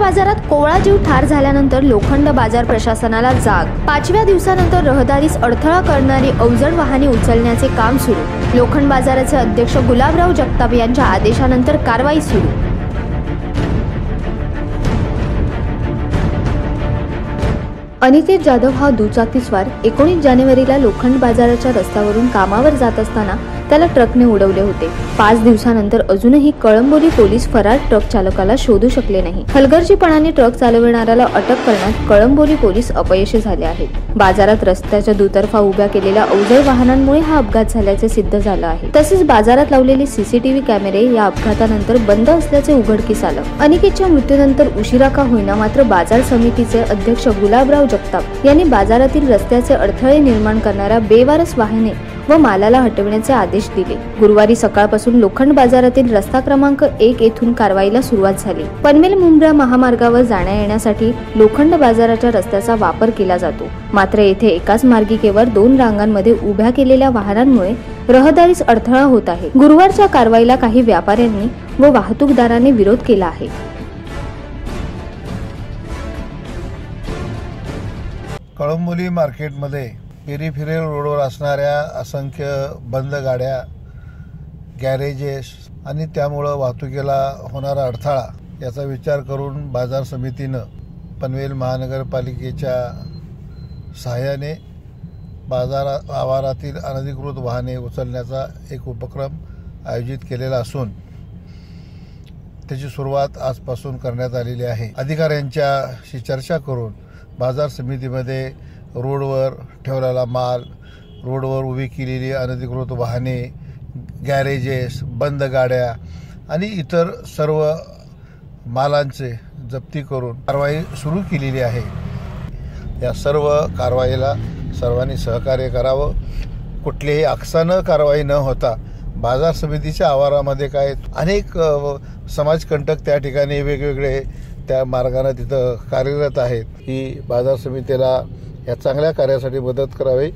बाजारात कोवळा जीव ठार झाल्यानंतर लोखंड बाजार प्रशासनाला जाग। 5व्या दिवसानंतर रहदारीस अडथळा करणारी अवजड वाहने उचलण्याचे काम सुरू। लोखंड बाजाराचे अध्यक्ष गुलाबराव जगताप यांच्या आदेशानंतर कारवाई सुरू। अनिकेत जाधव हा दुचाकीस्वार 19 जानेवारीला लोखंड बाजाराच्या रस्त्यावरून कामावर जात असताना त्याला ट्रकने उडवले होते। 5 दिवसानंतर अजूनही कळंबोली पोलीस फरार ट्रक चालकाला शोधू शकले नाही। हलगर्जीपणाने ट्रक चालविणाऱ्याला अटक करण्यात कळंबोली पोलीस अपयशी झाले आहेत। बाजारात रस्त्याच्या दुतर्फा उभ्या केलेल्या अवजड वाहनांमुळे हा अपघात झाल्याचे सिद्ध झालं आहे। तसेच बाजारात लावलेले सीसीटीव्ही कॅमेरे या अपघातानंतर बंद असल्याचे उघडकीस आलं। अनिकेतच्या मृत्यूनंतर उशिरा का होईना मात्र बाजार समितीचे अध्यक्ष गुलाबराव जगताप यांनी बाजारातील रस्त्याचे अडथळे निर्माण करणाऱ्या बेवारस वाहने व मालाला हटविण्याचे आदेश दिले। गुरुवारी सकाळपासून लोखंड बाजारातील रस्ता क्रमांक 1 येथून कारवाईला सुरुवात झाली। पनवेल मुंब्रा महामार्गावर जाण्या येण्यासाठी लोखंड बाजाराच्या रस्त्याचा वापर केला जातो, मात्र येथे एकाच मार्गिकेवर 2 रांगांमध्ये उभ्या केलेल्या वाहनांमुळे रहदारीस अडथळा होत आहे। गुरुवारच्या कारवाईला काही व्यापाऱ्यांनी व वाहतूकदारांनी विरोध केला आहे। कळंबोली मार्केटमध्ये पेरीफेरल रोडवर असणाऱ्या असंख्य बंद गाड्या, गॅरेजेस आणि त्यामुळे वाहतुकीला होणारा अडथळा याचा विचार करून बाजार समितीनं पनवेल महानगरपालिकेच्या सहाय्याने बाजार आवारातील अनधिकृत वाहने उचलण्याचा एक उपक्रम आयोजित केलेला असून त्याची सुरुवात आजपासून करण्यात आलेली आहे। अधिकाऱ्यांच्याशी चर्चा करून बाजार समितीमध्ये रोडवर ठेवलेला माल, रोडवर उभी केलेली अनधिकृत वाहने, गॅरेजेस, बंद गाड्या आणि इतर सर्व मालांचे जप्ती करून कारवाई सुरू केलेली आहे। या सर्व कारवाईला सर्वांनी सहकार्य करावं। कुठलीही आकसानं कारवाई न होता बाजार समितीच्या आवारामध्ये काय अनेक समाजकंटक त्या ठिकाणी वेगवेगळे त्या मार्गाने तिथं कार्यरत आहेत। ही बाजार समितीला या चांगल्या कार्यासाठी मदत करावी।